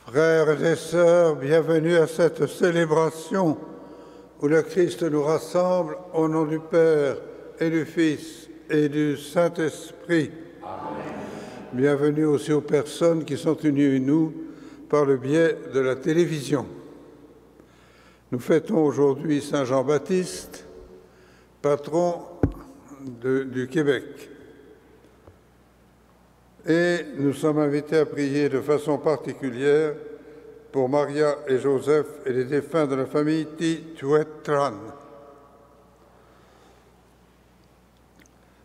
Frères et sœurs, bienvenue à cette célébration où le Christ nous rassemble au nom du Père et du Fils et du Saint-Esprit. Amen. Bienvenue aussi aux personnes qui sont unies à nous par le biais de la télévision. Nous fêtons aujourd'hui Saint Jean-Baptiste, patron du Québec. Et nous sommes invités à prier de façon particulière pour Maria et Joseph et les défunts de la famille Tituetran.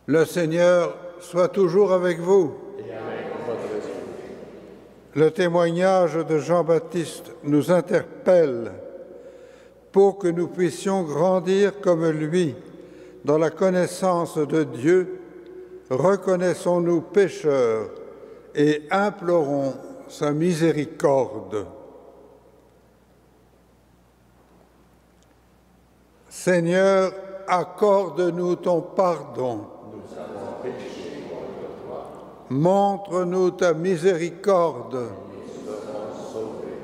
Le Seigneur soit toujours avec vous. Et avec votre esprit. Le témoignage de Jean-Baptiste nous interpelle pour que nous puissions grandir comme lui dans la connaissance de Dieu. Reconnaissons-nous pécheurs et implorons sa miséricorde. Seigneur, accorde-nous ton pardon. Nous avons péché contre toi. Montre-nous ta miséricorde. Nous serons sauvés.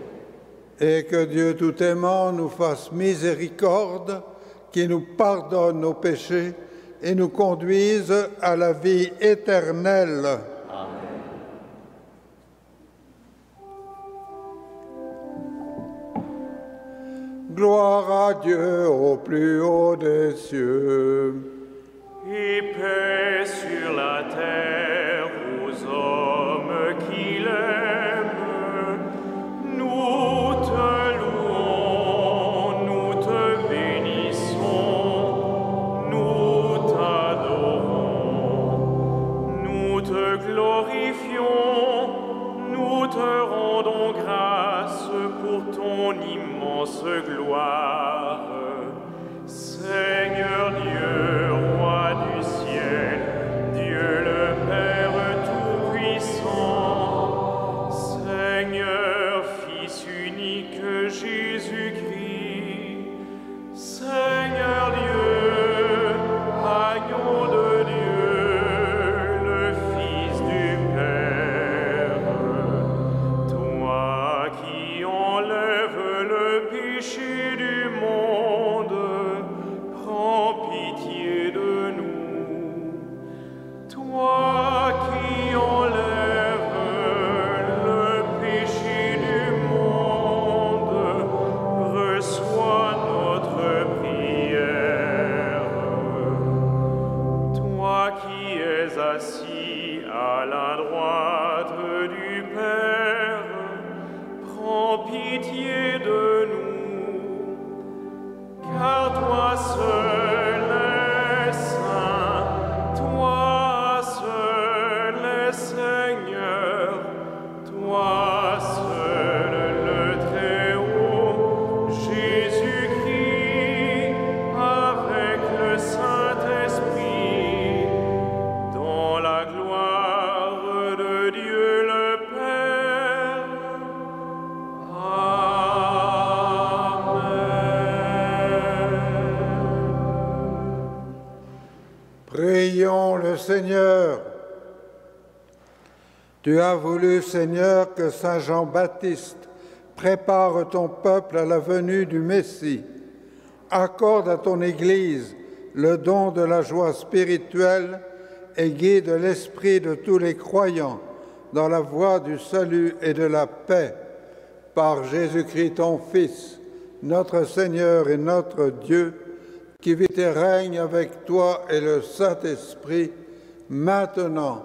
Et que Dieu tout aimant nous fasse miséricorde, qui nous pardonne nos péchés et nous conduise à la vie éternelle. Amen. Gloire à Dieu au plus haut des cieux. Et paix sur la terre aux hommes qui l'aiment. Nous te louons, nous te bénissons, nous t'adorons, nous te glorifions, nous te rendons grâce pour ton immense gloire. Seigneur Dieu, Roi du ciel, Dieu le Père Tout-Puissant, Seigneur, Fils unique Jésus-Christ, Seigneur Dieu, Agneau de Dieu, le Fils du Père, toi qui enlèves le péché du monde, prends pitié de nous. Toi qui enlèves le péché du monde, reçois notre prière. Toi qui es assis à la droite du Père, prends pitié de nous, car toi seul es saint, toi seul es Seigneur, toi seul le Très-Haut, Jésus-Christ, avec le Saint-Esprit, dans la gloire de Dieu le Père. Amen. Prions le Seigneur. Tu as voulu, Seigneur, que Saint Jean-Baptiste prépare ton peuple à la venue du Messie. Accorde à ton Église le don de la joie spirituelle et guide l'esprit de tous les croyants dans la voie du salut et de la paix. Par Jésus-Christ, ton Fils, notre Seigneur et notre Dieu, qui vit et règne avec toi et le Saint-Esprit, maintenant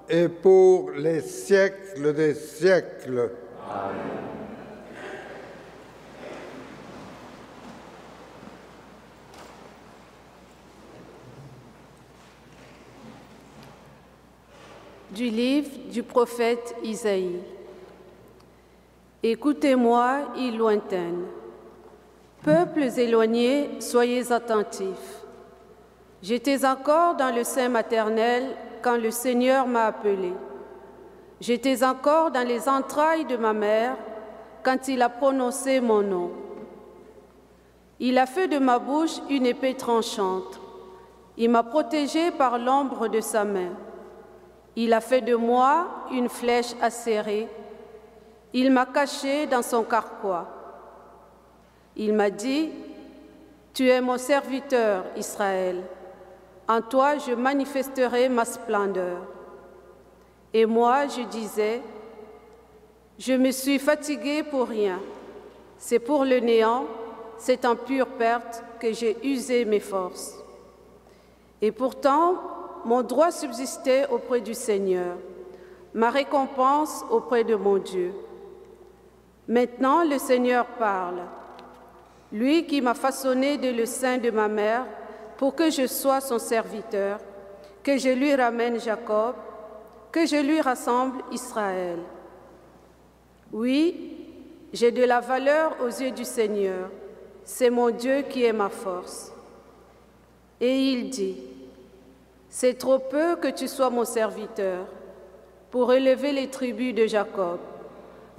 et pour les siècles des siècles. Amen. Du livre du prophète Isaïe. Écoutez-moi, îles lointaines. Peuples éloignés, soyez attentifs. J'étais encore dans le sein maternel quand le Seigneur m'a appelé. J'étais encore dans les entrailles de ma mère quand il a prononcé mon nom. Il a fait de ma bouche une épée tranchante. Il m'a protégée par l'ombre de sa main. Il a fait de moi une flèche acérée. Il m'a caché dans son carquois. Il m'a dit, « Tu es mon serviteur, Israël. En toi, je manifesterai ma splendeur. » Et moi, je disais, « Je me suis fatigué pour rien. C'est pour le néant, c'est en pure perte que j'ai usé mes forces. » Et pourtant, mon droit subsistait auprès du Seigneur, ma récompense auprès de mon Dieu. Maintenant, le Seigneur parle, lui qui m'a façonné dès le sein de ma mère pour que je sois son serviteur, que je lui ramène Jacob, que je lui rassemble Israël. Oui, j'ai de la valeur aux yeux du Seigneur, c'est mon Dieu qui est ma force. Et il dit, c'est trop peu que tu sois mon serviteur pour élever les tribus de Jacob,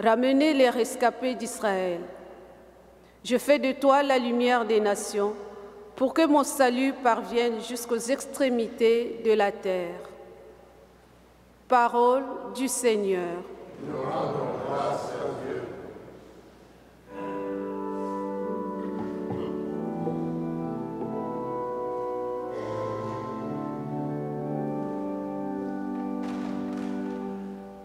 ramener les rescapés d'Israël. Je fais de toi la lumière des nations pour que mon salut parvienne jusqu'aux extrémités de la terre. Parole du Seigneur. Nous rendons grâce à Dieu.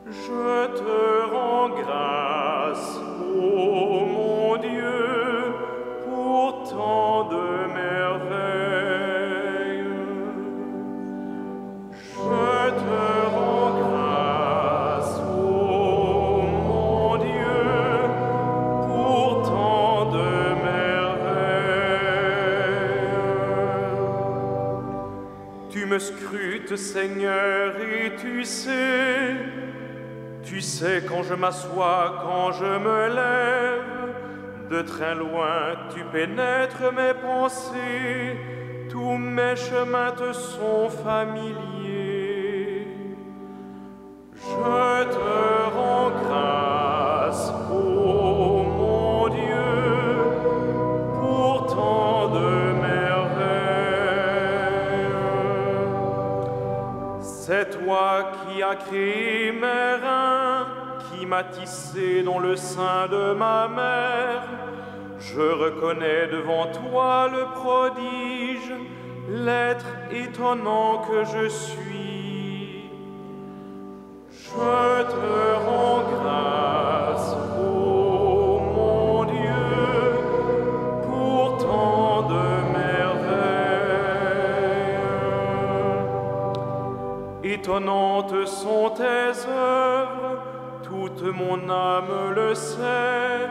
Je te rends grâce, ô mon Dieu, pour tant de merveilles. Je te rends grâce, ô mon Dieu, pour tant de merveilles. Tu me scrutes, Seigneur, et tu sais quand je m'assois, quand je me lève, de très loin tu pénètres mes pensées, tous mes chemins te sont familiers. Je te rends grâce, ô mon Dieu, pour tant de merveilles. C'est toi qui as créé mes reins, qui m'as tissé dans le sein de ma mère. Je reconnais devant toi le prodige, l'être étonnant que je suis. Je te rends grâce, ô mon Dieu, pour tant de merveilles. Étonnantes sont tes œuvres, toute mon âme le sait.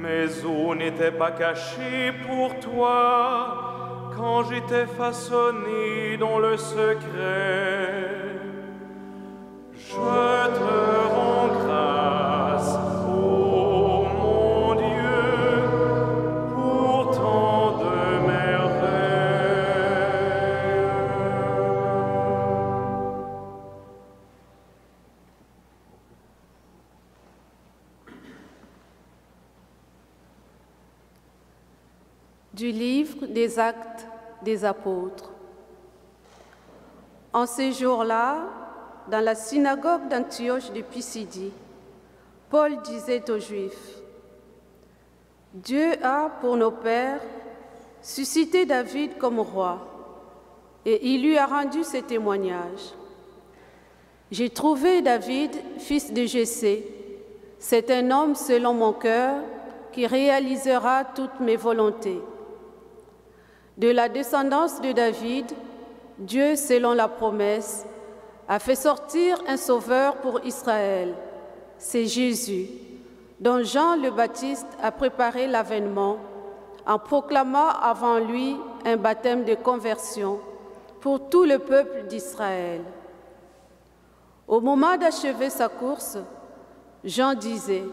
Mes os n'étaient pas cachés pour toi quand j'étais façonné dans le secret. Je te rends grâce, ô mon Dieu, pour tant de merveilles. Du livre des Actes des Apôtres. En ces jours-là, dans la synagogue d'Antioche de Pisidie, Paul disait aux Juifs, « Dieu a, pour nos pères, suscité David comme roi, et il lui a rendu ce témoignage. J'ai trouvé David, fils de Jessé. C'est un homme selon mon cœur qui réalisera toutes mes volontés. De la descendance de David, Dieu, selon la promesse, a fait sortir un sauveur pour Israël. C'est Jésus, dont Jean le Baptiste a préparé l'avènement en proclamant avant lui un baptême de conversion pour tout le peuple d'Israël. Au moment d'achever sa course, Jean disait,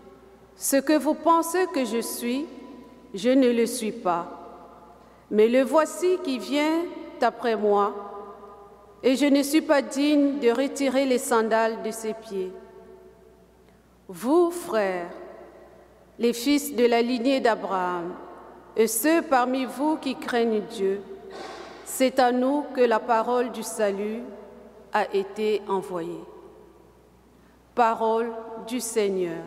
« Ce que vous pensez que je suis, je ne le suis pas. Mais le voici qui vient après moi, et je ne suis pas digne de retirer les sandales de ses pieds. Vous, frères, les fils de la lignée d'Abraham, et ceux parmi vous qui craignent Dieu, c'est à nous que la parole du salut a été envoyée. » Parole du Seigneur.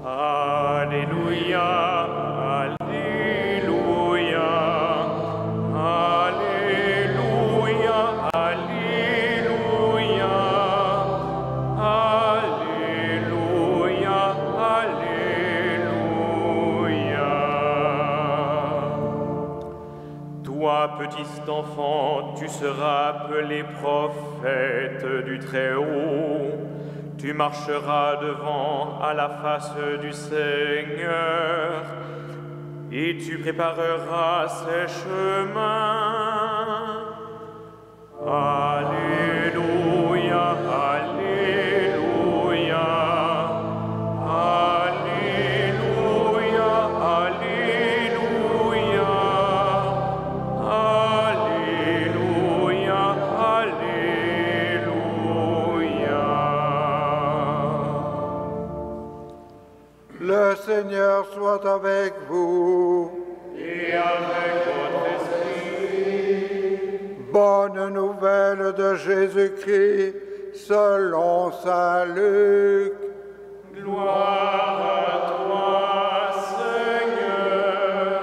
Alléluia, Alléluia, Alléluia, Alléluia, Alléluia, Alléluia. Toi, petit enfant, tu seras appelé prophète du Très-Haut. Tu marcheras devant à la face du Seigneur, et tu prépareras ses chemins. Alléluia, Alléluia, Alléluia, Alléluia, Alléluia, Alléluia. Le Seigneur soit avec vous. Et avec votre esprit. Bonne nouvelle de Jésus-Christ selon saint Luc. Gloire à toi, Seigneur.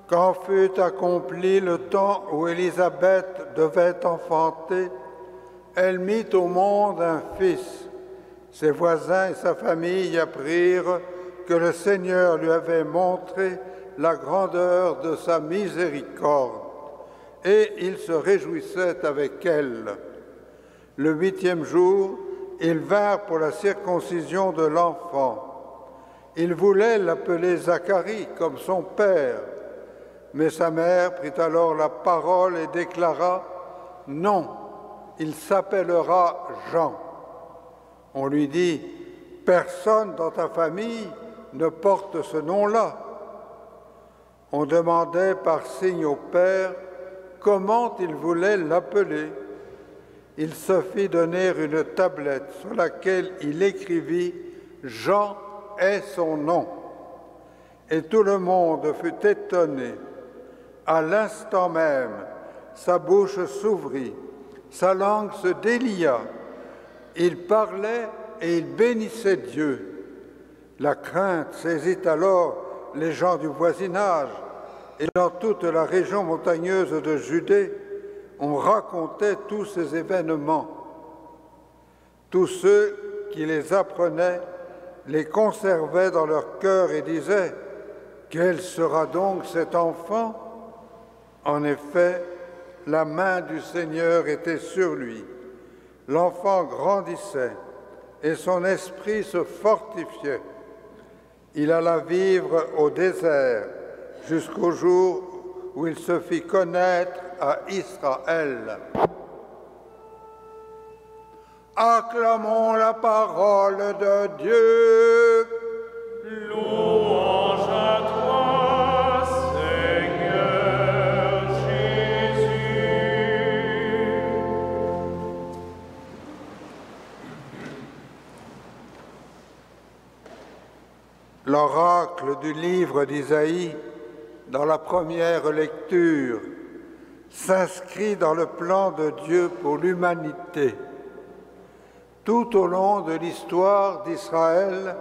Quand fut accompli le temps où Élisabeth devait enfanter, elle mit au monde un fils. Ses voisins et sa famille apprirent que le Seigneur lui avait montré la grandeur de sa miséricorde, et ils se réjouissaient avec elle. Le 8e jour, ils vinrent pour la circoncision de l'enfant. Ils voulaient l'appeler Zacharie comme son père, mais sa mère prit alors la parole et déclara « Non, il s'appellera Jean ». On lui dit « Personne dans ta famille ne porte ce nom-là ». On demandait par signe au père comment il voulait l'appeler. Il se fit donner une tablette sur laquelle il écrivit « Jean est son nom ». Et tout le monde fut étonné. À l'instant même, sa bouche s'ouvrit, sa langue se délia. Il parlait et il bénissait Dieu. La crainte saisit alors les gens du voisinage, et dans toute la région montagneuse de Judée, on racontait tous ces événements. Tous ceux qui les apprenaient les conservaient dans leur cœur et disaient « Quel sera donc cet enfant ?» En effet, la main du Seigneur était sur lui. L'enfant grandissait et son esprit se fortifiait. Il alla vivre au désert jusqu'au jour où il se fit connaître à Israël. Acclamons la parole de Dieu. Louange à toi, Seigneur Jésus. L'oracle du livre d'Isaïe, dans la première lecture, s'inscrit dans le plan de Dieu pour l'humanité. Tout au long de l'histoire d'Israël,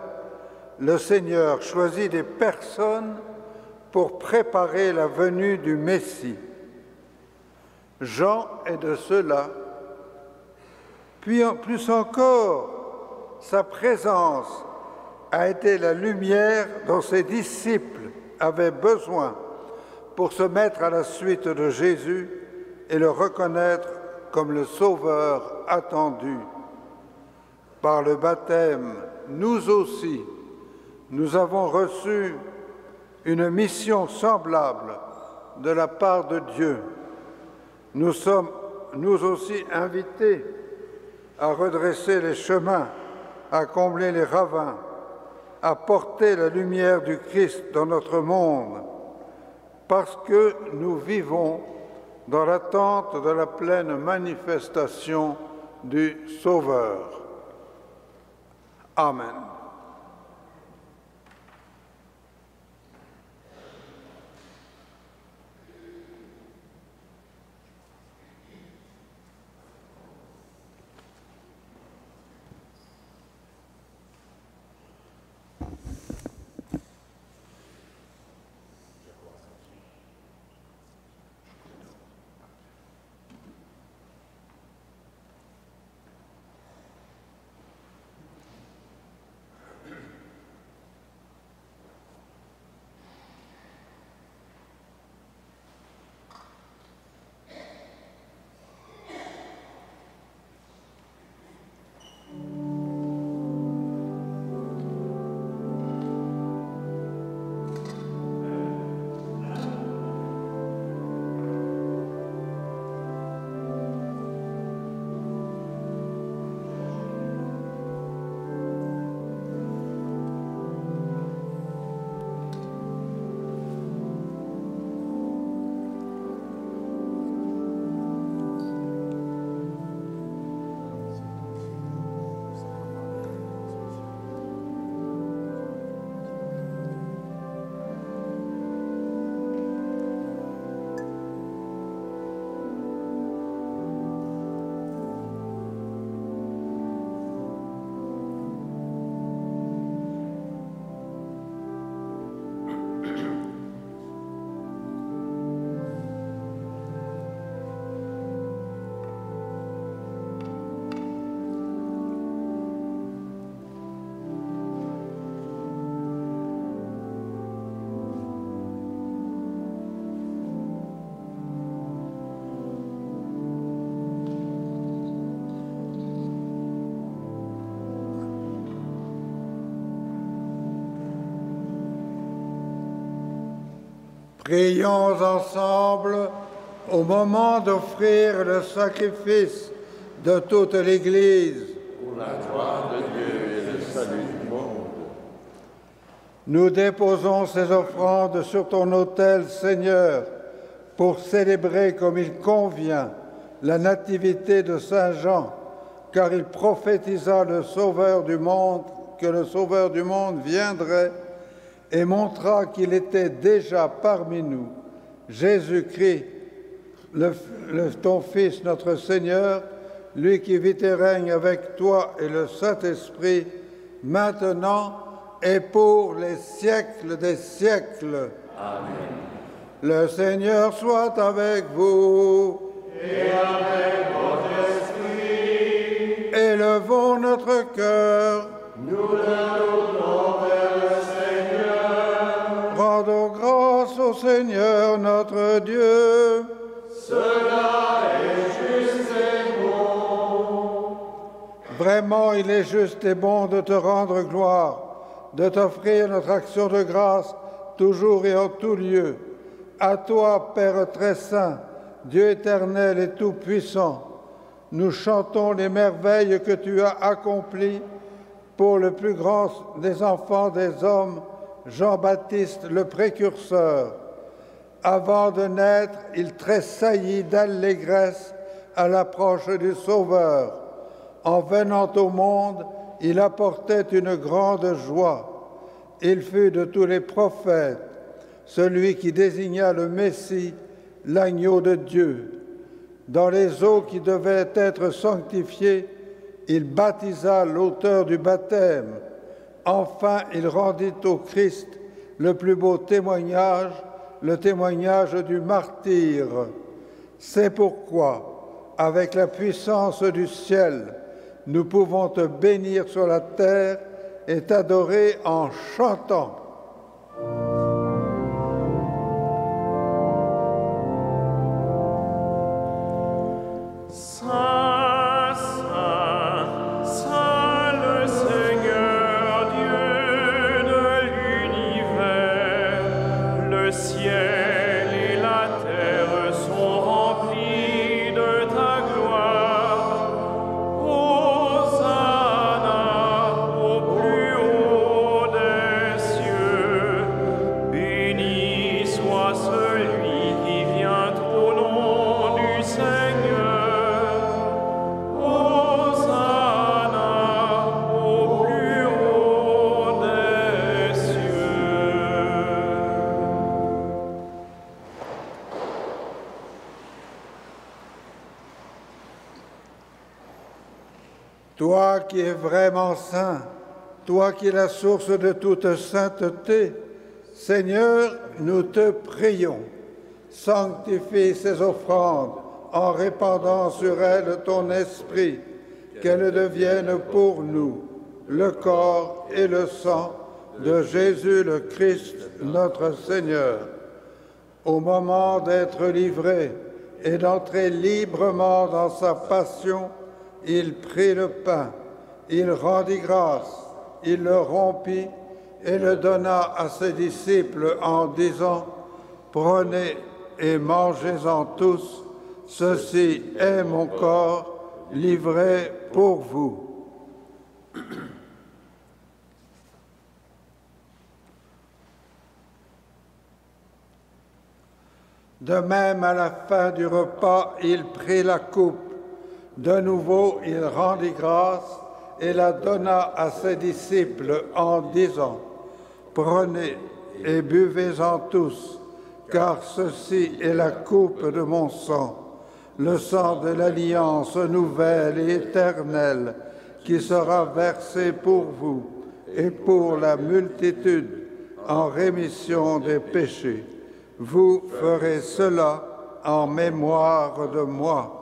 le Seigneur choisit des personnes pour préparer la venue du Messie. Jean est de ceux-là. Puis plus encore, sa présence a été la lumière dont ses disciples avaient besoin pour se mettre à la suite de Jésus et le reconnaître comme le Sauveur attendu. Par le baptême, nous aussi, nous avons reçu une mission semblable de la part de Dieu. Nous sommes, nous aussi, invités à redresser les chemins, à combler les ravins, à porter la lumière du Christ dans notre monde, parce que nous vivons dans l'attente de la pleine manifestation du Sauveur. Amen. Prions ensemble au moment d'offrir le sacrifice de toute l'Église. Pour la gloire de Dieu et le salut du monde. Nous déposons ces offrandes sur ton autel, Seigneur, pour célébrer comme il convient la nativité de Saint Jean, car il prophétisa le Sauveur du monde, que le Sauveur du monde viendrait et montra qu'il était déjà parmi nous. Jésus-Christ, ton Fils, notre Seigneur, lui qui vit et règne avec toi et le Saint-Esprit, maintenant et pour les siècles des siècles. Amen. Le Seigneur soit avec vous. Et avec votre esprit, Élevons notre cœur. nous le tournons vers le Seigneur. Rendons grâce au Seigneur notre Dieu. Cela est juste et bon. Vraiment, il est juste et bon de te rendre gloire, de t'offrir notre action de grâce toujours et en tout lieu. À toi, Père très saint, Dieu éternel et tout-puissant, nous chantons les merveilles que tu as accomplies pour le plus grand des enfants des hommes, Jean-Baptiste le précurseur. Avant de naître, il tressaillit d'allégresse à l'approche du Sauveur. En venant au monde, il apportait une grande joie. Il fut de tous les prophètes celui qui désigna le Messie, l'agneau de Dieu. Dans les eaux qui devaient être sanctifiées, il baptisa l'auteur du baptême. Enfin, il rendit au Christ le plus beau témoignage, le témoignage du martyr. C'est pourquoi, avec la puissance du ciel, nous pouvons te bénir sur la terre et t'adorer en chantant. Saint, Saint, Saint le Seigneur, Dieu de l'univers, le ciel et la terre sont remplis de ta gloire. Hosanna au plus haut des cieux, béni soit celui qui vient au nom du Seigneur. Toi qui es vraiment saint, toi qui es la source de toute sainteté, Seigneur, nous te prions. Sanctifie ces offrandes en répandant sur elles ton esprit, qu'elles deviennent pour nous le corps et le sang de Jésus le Christ, notre Seigneur. Au moment d'être livré et d'entrer librement dans sa passion, il prit le pain, il rendit grâce, il le rompit et le donna à ses disciples en disant « Prenez et mangez-en tous, ceci est mon corps livré pour vous. » De même, à la fin du repas, il prit la coupe. De nouveau, il rendit grâce et la donna à ses disciples en disant « Prenez et buvez-en tous, car ceci est la coupe de mon sang, le sang de l'alliance nouvelle et éternelle, qui sera versé pour vous et pour la multitude en rémission des péchés. Vous ferez cela en mémoire de moi. »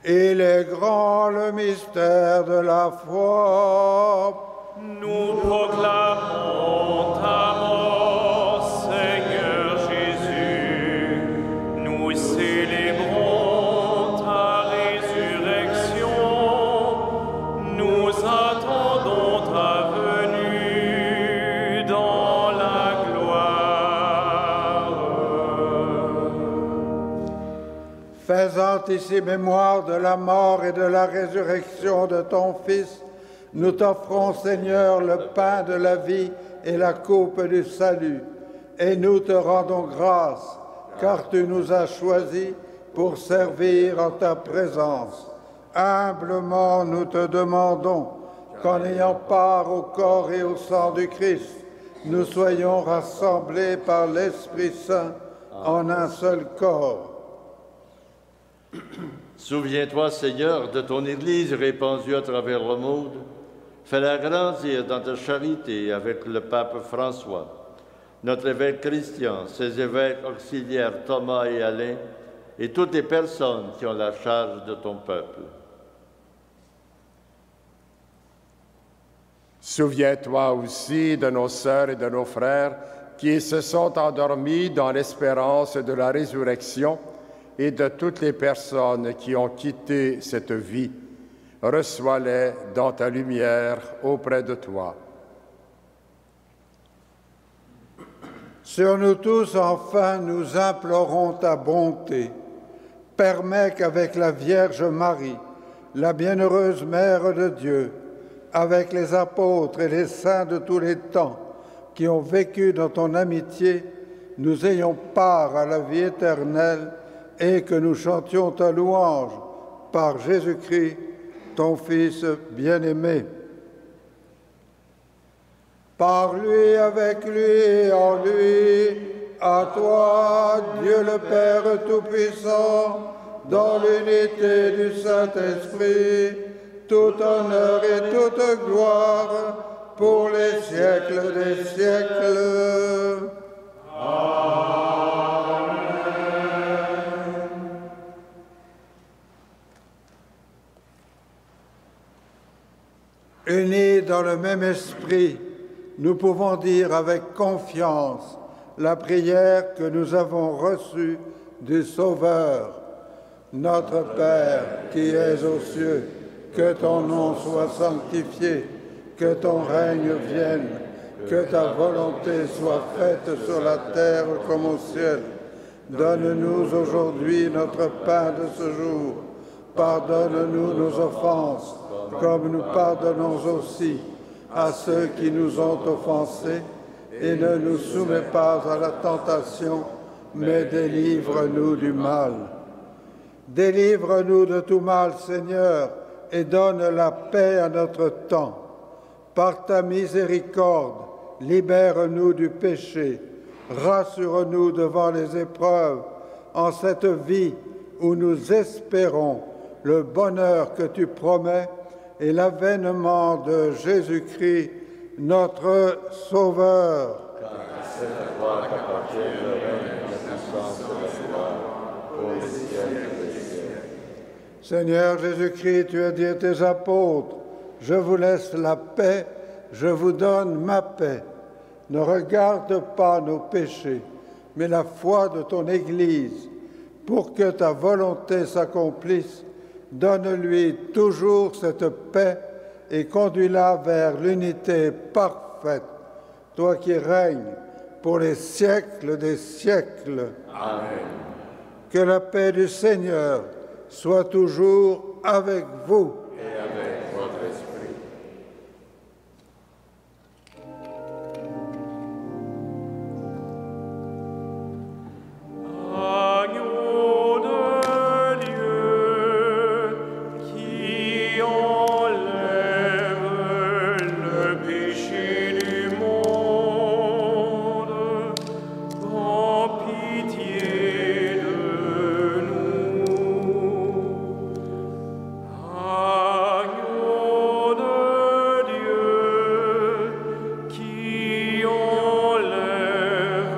Il est grand le mystère de la foi. Nous proclamons ta mort, Seigneur Jésus. Faisant ici mémoire de la mort et de la résurrection de ton Fils, nous t'offrons, Seigneur, le pain de la vie et la coupe du salut. Et nous te rendons grâce, car tu nous as choisis pour servir en ta présence. Humblement, nous te demandons qu'en ayant part au corps et au sang du Christ, nous soyons rassemblés par l'Esprit Saint en un seul corps. Souviens-toi, Seigneur, de ton Église répandue à travers le monde. Fais-la grandir dans ta charité avec le pape François, notre évêque Christian, ses évêques auxiliaires Thomas et Alain, et toutes les personnes qui ont la charge de ton peuple. Souviens-toi aussi de nos sœurs et de nos frères qui se sont endormis dans l'espérance de la résurrection et de toutes les personnes qui ont quitté cette vie. Reçois-les dans ta lumière auprès de toi. Sur nous tous, enfin, nous implorons ta bonté. Permets qu'avec la Vierge Marie, la bienheureuse Mère de Dieu, avec les apôtres et les saints de tous les temps qui ont vécu dans ton amitié, nous ayons part à la vie éternelle et que nous chantions ta louange par Jésus-Christ, ton Fils bien-aimé. Par lui, avec lui et en lui, à toi, Dieu le Père Tout-Puissant, dans l'unité du Saint-Esprit, tout honneur et toute gloire pour les siècles des siècles. Amen. Unis dans le même esprit, nous pouvons dire avec confiance la prière que nous avons reçue du Sauveur. Notre Père qui es aux cieux, que ton nom soit sanctifié, que ton règne vienne, que ta volonté soit faite sur la terre comme au ciel. Donne-nous aujourd'hui notre pain de ce jour. Pardonne-nous nos offenses, comme nous pardonnons aussi à ceux qui nous ont offensés, et ne nous soumets pas à la tentation, mais délivre-nous du mal. Délivre-nous de tout mal, Seigneur, et donne la paix à notre temps. Par ta miséricorde, libère-nous du péché, rassure-nous devant les épreuves, en cette vie où nous espérons le bonheur que tu promets et l'avènement de Jésus-Christ, notre Sauveur. Car c'est à toi qu'appartient le règne, la puissance et la gloire, pour les siècles des siècles. Seigneur Jésus-Christ, tu as dit à tes apôtres, « Je vous laisse la paix, je vous donne ma paix. Ne regarde pas nos péchés, mais la foi de ton Église. Pour que ta volonté s'accomplisse, donne-lui toujours cette paix et conduis-la vers l'unité parfaite, toi qui règnes pour les siècles des siècles. » Amen. Que la paix du Seigneur soit toujours avec vous. Et avec votre esprit. Agneau de Dieu, qui enlève le péché du monde, prends pitié de nous. Agneau de Dieu, qui enlève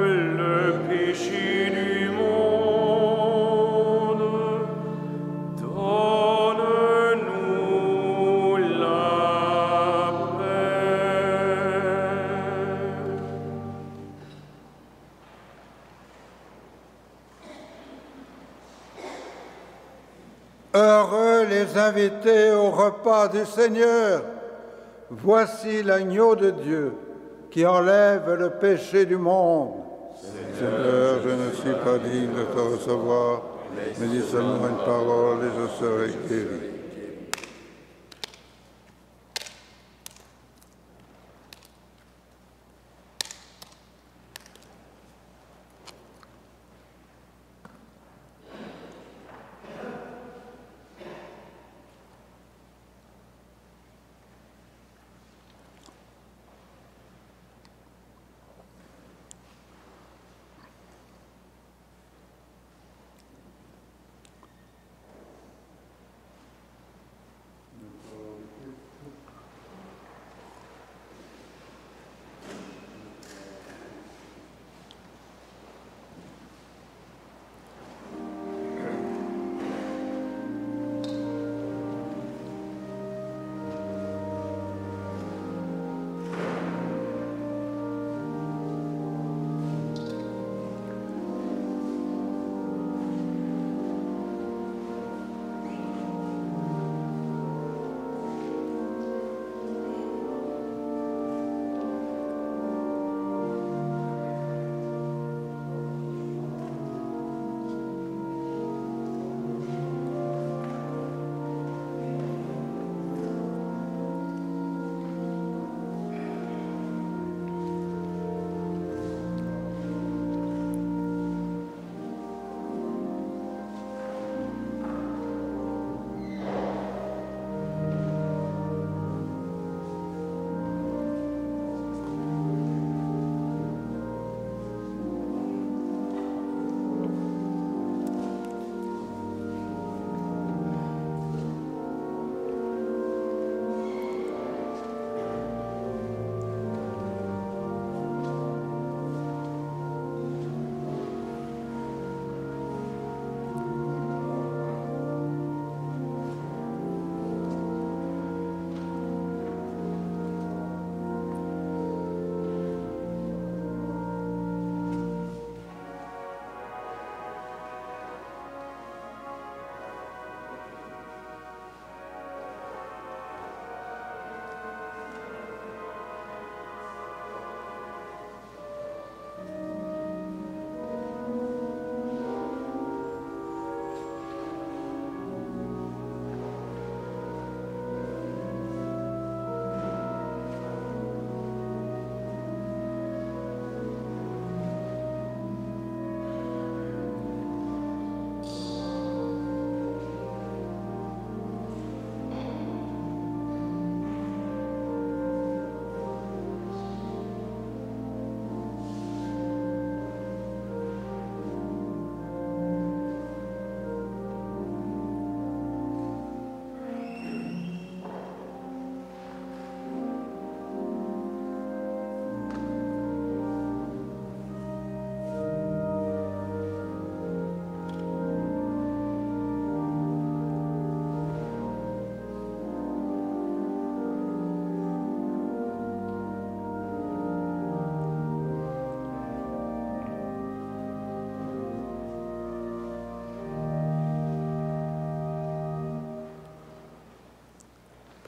le péché du monde, donne-nous la paix. Heureux les invités au repas du Seigneur. Voici l'agneau de Dieu qui enlève le péché du monde. Seigneur, je ne suis pas digne de te recevoir, mais dis seulement une parole et je serai guéri.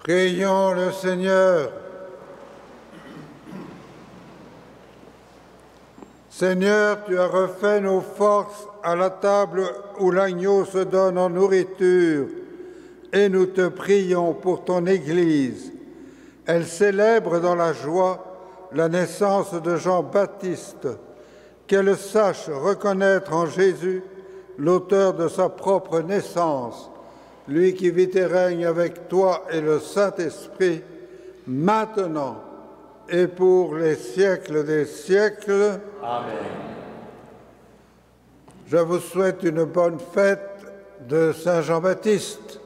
Prions le Seigneur. Seigneur, tu as refait nos forces à la table où l'agneau se donne en nourriture, et nous te prions pour ton Église. Elle célèbre dans la joie la naissance de Jean-Baptiste, qu'elle sache reconnaître en Jésus l'auteur de sa propre naissance, lui qui vit et règne avec toi et le Saint-Esprit, maintenant et pour les siècles des siècles. Amen. Je vous souhaite une bonne fête de Saint Jean-Baptiste.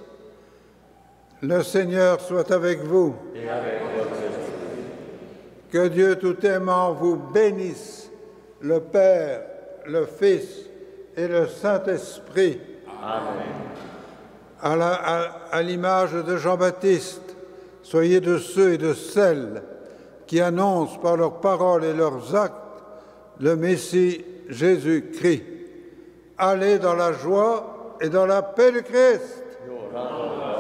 Le Seigneur soit avec vous. Et avec votre esprit. Que Dieu tout-aimant vous bénisse, le Père, le Fils et le Saint-Esprit. Amen. À l'image de Jean-Baptiste, soyez de ceux et de celles qui annoncent par leurs paroles et leurs actes le Messie Jésus-Christ. Allez dans la joie et dans la paix du Christ. Nous rendons